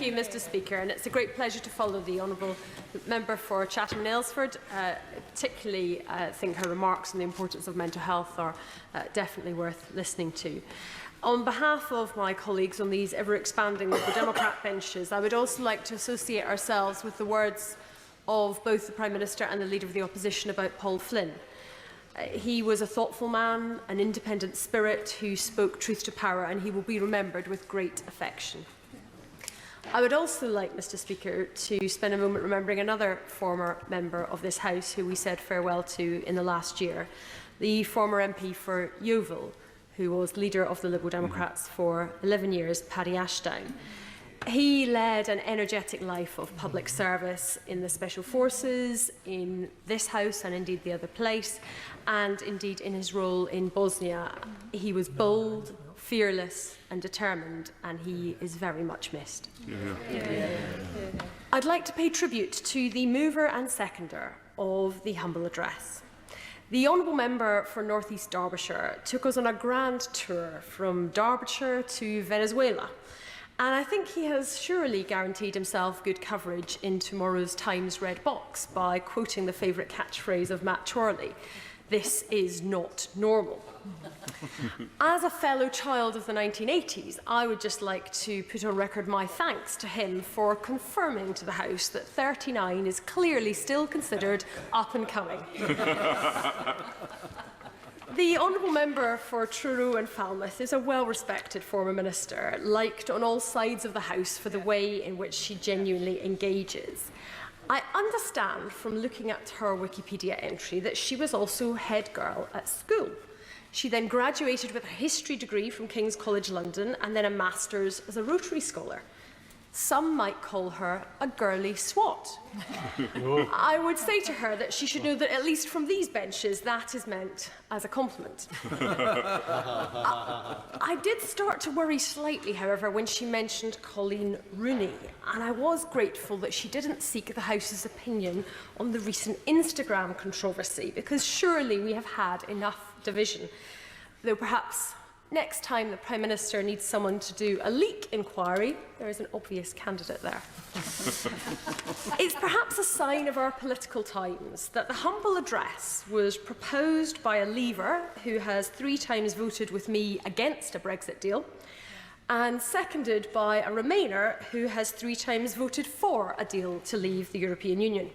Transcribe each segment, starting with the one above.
Thank you, Mr Speaker, and it's a great pleasure to follow the Honourable Member for Chatham and Aylesford. Particularly, I think her remarks on the importance of mental health are definitely worth listening to. On behalf of my colleagues on these ever-expanding Liberal Democrat benches, I would also like to associate ourselves with the words of both the Prime Minister and the Leader of the Opposition about Paul Flynn. He was a thoughtful man, an independent spirit who spoke truth to power, and he will be remembered with great affection. I would also like, Mr Speaker, to spend a moment remembering another former member of this House who we said farewell to in the last year, the former MP for Yeovil, who was leader of the Liberal Democrats for 11 years, Paddy Ashdown. He led an energetic life of public service in the Special Forces, in this House and indeed the other place, and indeed in his role in Bosnia. He was bold, fearless and determined, and he is very much missed. I'd like to pay tribute to the mover and seconder of the humble address. The Honourable Member for North East Derbyshire took us on a grand tour from Derbyshire to Venezuela. And I think he has surely guaranteed himself good coverage in tomorrow's Times Red Box by quoting the favourite catchphrase of Matt Chorley, "This is not normal." As a fellow child of the 1980s, I would just like to put on record my thanks to him for confirming to the House that 39 is clearly still considered up and coming. The Honourable Member for Truro and Falmouth is a well-respected former minister, liked on all sides of the House for the way in which she genuinely engages. I understand from looking at her Wikipedia entry that she was also head girl at school. She then graduated with a history degree from King's College London and then a master's as a Rotary scholar. Some might call her a girly swat. I would say to her that she should know that, at least from these benches, that is meant as a compliment. I did start to worry slightly, however, when she mentioned Colleen Rooney, and I was grateful that she didn't seek the House's opinion on the recent Instagram controversy, because surely we have had enough division. Though perhaps next time the Prime Minister needs someone to do a leak inquiry, there is an obvious candidate there. It's perhaps a sign of our political times that the humble address was proposed by a Leaver who has 3 times voted with me against a Brexit deal, and seconded by a Remainer who has 3 times voted for a deal to leave the European Union.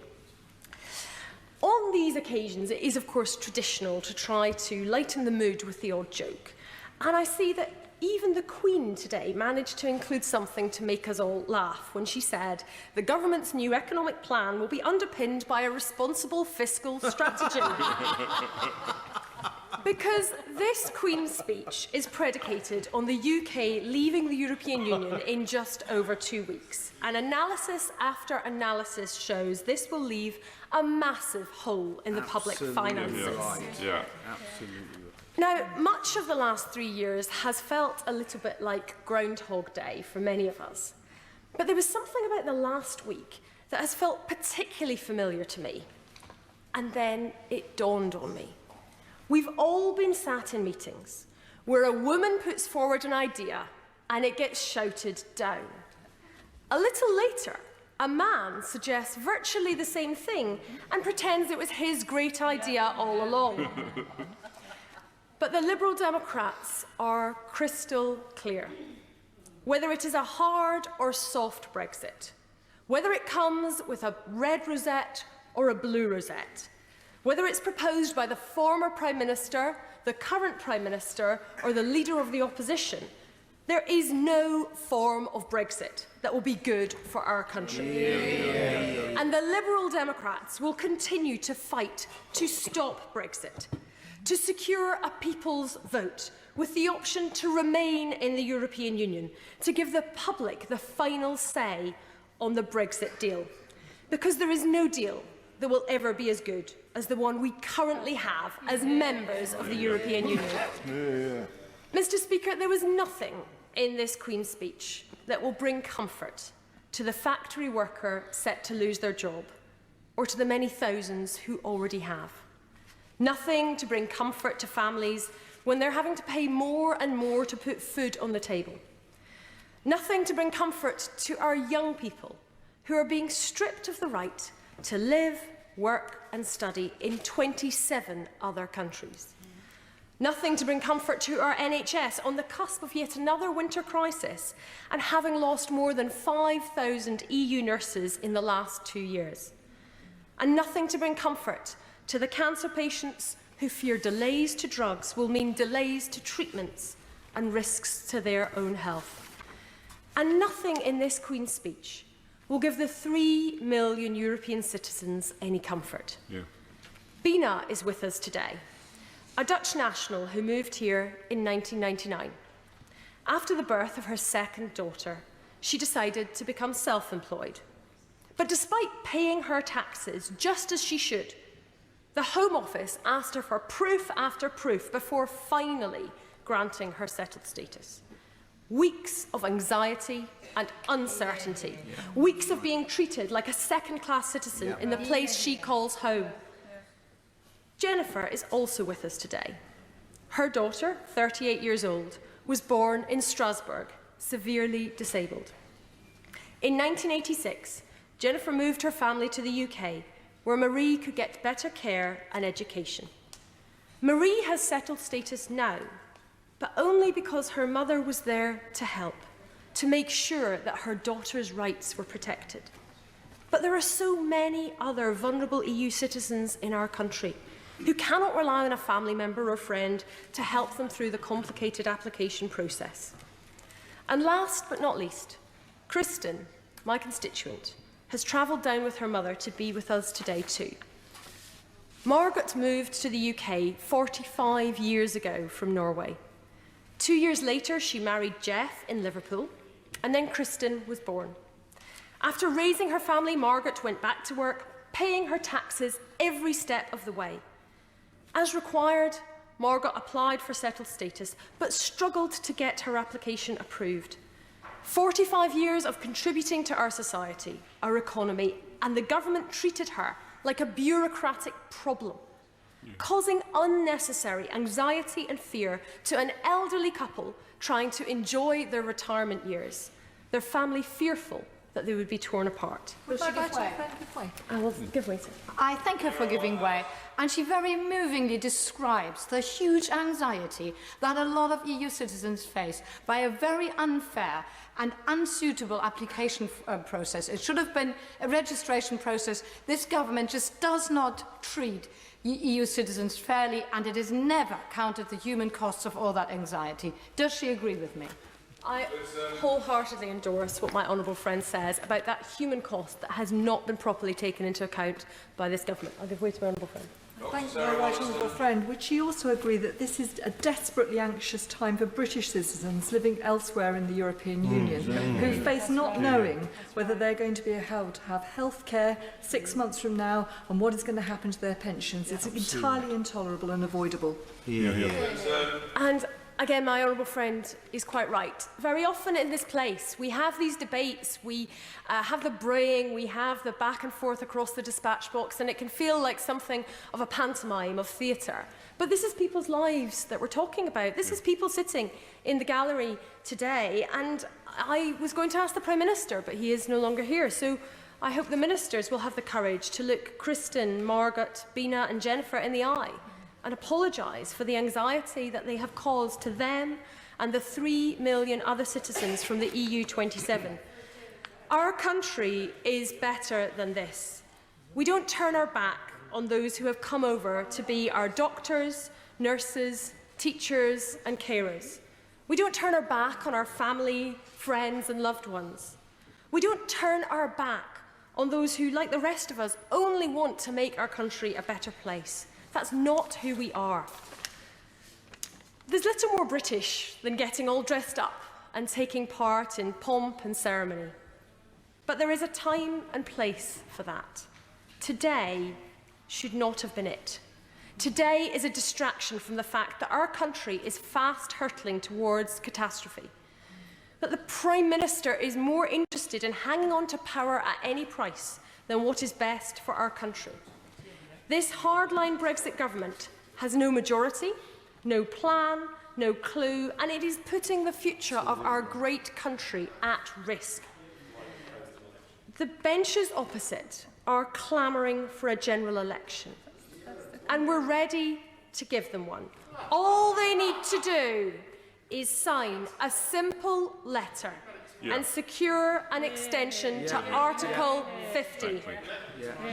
On these occasions, it is of course traditional to try to lighten the mood with the odd joke. And I see that even the Queen today managed to include something to make us all laugh when she said the government's new economic plan will be underpinned by a responsible fiscal strategy. Because this Queen's speech is predicated on the UK leaving the European Union in just over 2 weeks. And analysis after analysis shows this will leave a massive hole in the public finances. Yeah, absolutely. Now, much of the last 3 years has felt a little bit like Groundhog Day for many of us. But there was something about the last week that has felt particularly familiar to me. And then it dawned on me. We've all been sat in meetings where a woman puts forward an idea and it gets shouted down. A little later, a man suggests virtually the same thing and pretends it was his great idea all along. But the Liberal Democrats are crystal clear. Whether it is a hard or soft Brexit, whether it comes with a red rosette or a blue rosette, whether it's proposed by the former Prime Minister, the current Prime Minister, or the Leader of the Opposition, there is no form of Brexit that will be good for our country. And the Liberal Democrats will continue to fight to stop Brexit, to secure a people's vote with the option to remain in the European Union, to give the public the final say on the Brexit deal. Because there is no deal that will ever be as good as the one we currently have as members of the European Union. Mr. Speaker, there was nothing in this Queen's speech that will bring comfort to the factory worker set to lose their job, or to the many thousands who already have. Nothing to bring comfort to families when they're having to pay more and more to put food on the table. Nothing to bring comfort to our young people who are being stripped of the right to live, work and study in 27 other countries. Nothing to bring comfort to our NHS on the cusp of yet another winter crisis and having lost more than 5,000 EU nurses in the last 2 years. And nothing to bring comfort to the cancer patients who fear delays to drugs will mean delays to treatments and risks to their own health. And nothing in this Queen's speech will give the 3 million European citizens any comfort. Yeah. Bina is with us today, a Dutch national who moved here in 1999. After the birth of her second daughter, she decided to become self-employed. But despite paying her taxes just as she should, the Home Office asked her for proof after proof before finally granting her settled status. Weeks of anxiety and uncertainty. Weeks of being treated like a second-class citizen in the place she calls home. Jennifer is also with us today. Her daughter, 38 years old, was born in Strasbourg, severely disabled. In 1986, Jennifer moved her family to the UK, where Marie could get better care and education. Marie has settled status now, but only because her mother was there to help, to make sure that her daughter's rights were protected. But there are so many other vulnerable EU citizens in our country who cannot rely on a family member or friend to help them through the complicated application process. And last but not least, Kristen, my constituent, has travelled down with her mother to be with us today too. Margaret moved to the UK 45 years ago from Norway. 2 years later, she married Jeff in Liverpool, and then Kristen was born. After raising her family, Margaret went back to work, paying her taxes every step of the way. As required, Margaret applied for settled status, but struggled to get her application approved. 45 years of contributing to our society, our economy, and the government treated her like a bureaucratic problem, causing unnecessary anxiety and fear to an elderly couple trying to enjoy their retirement years, their family fearful that they would be torn apart. Will she give way? I will give way to her. I thank her for giving way, and she very movingly describes the huge anxiety that a lot of EU citizens face by a very unfair and unsuitable application process. It should have been a registration process. This government just does not treat EU citizens fairly, and it has never counted the human costs of all that anxiety. Does she agree with me? I wholeheartedly endorse what my honourable friend says about that human cost that has not been properly taken into account by this government. I'll give way to my honourable friend. Thank you, my right honourable friend. Would she also agree that this is a desperately anxious time for British citizens living elsewhere in the European Union who face not knowing whether they're going to be held to have health care 6 months from now and what is going to happen to their pensions? It's entirely intolerable and avoidable. And again, my honourable friend is quite right. Very often in this place, we have these debates, we have the braying, we have the back and forth across the dispatch box, and it can feel like something of a pantomime of theatre. But this is people's lives that we're talking about. This is people sitting in the gallery today, and I was going to ask the Prime Minister, but he is no longer here. So I hope the ministers will have the courage to look Kristen, Margaret, Bina and Jennifer in the eye and apologise for the anxiety that they have caused to them and the 3 million other citizens from the EU 27. Our country is better than this. We don't turn our back on those who have come over to be our doctors, nurses, teachers and carers. We don't turn our back on our family, friends and loved ones. We don't turn our back on those who, like the rest of us, only want to make our country a better place. That's not who we are. There's little more British than getting all dressed up and taking part in pomp and ceremony. But there is a time and place for that. Today should not have been it. Today is a distraction from the fact that our country is fast hurtling towards catastrophe. That the Prime Minister is more interested in hanging on to power at any price than what is best for our country. This hardline Brexit government has no majority, no plan, no clue, and it is putting the future of our great country at risk. The benches opposite are clamouring for a general election, and we're ready to give them one. All they need to do is sign a simple letter and secure an extension to Article 50.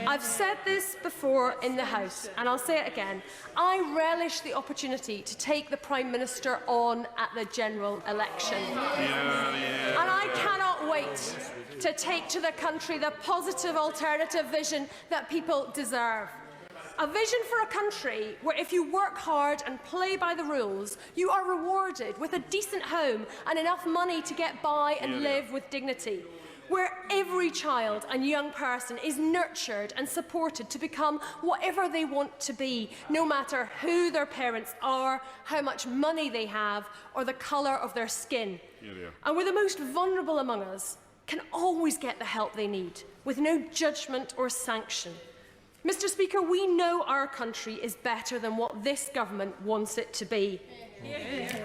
I've said this before in the House, and I'll say it again. I relish the opportunity to take the Prime Minister on at the general election. And I cannot wait to take to the country the positive alternative vision that people deserve. A vision for a country where if you work hard and play by the rules, you are rewarded with a decent home and enough money to get by and live with dignity. Where every child and young person is nurtured and supported to become whatever they want to be, no matter who their parents are, how much money they have, or the colour of their skin. And where the most vulnerable among us can always get the help they need, with no judgment or sanction. Mr. Speaker, we know our country is better than what this government wants it to be.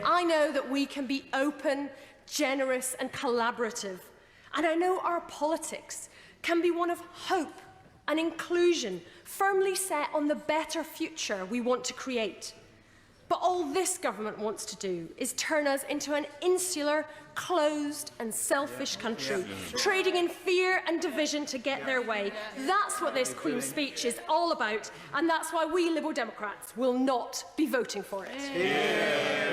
I know that we can be open, generous and collaborative. And I know our politics can be one of hope and inclusion, firmly set on the better future we want to create. But all this government wants to do is turn us into an insular, closed and selfish country, trading in fear and division to get their way. That's what this Queen's speech is all about, and that's why we Liberal Democrats will not be voting for it.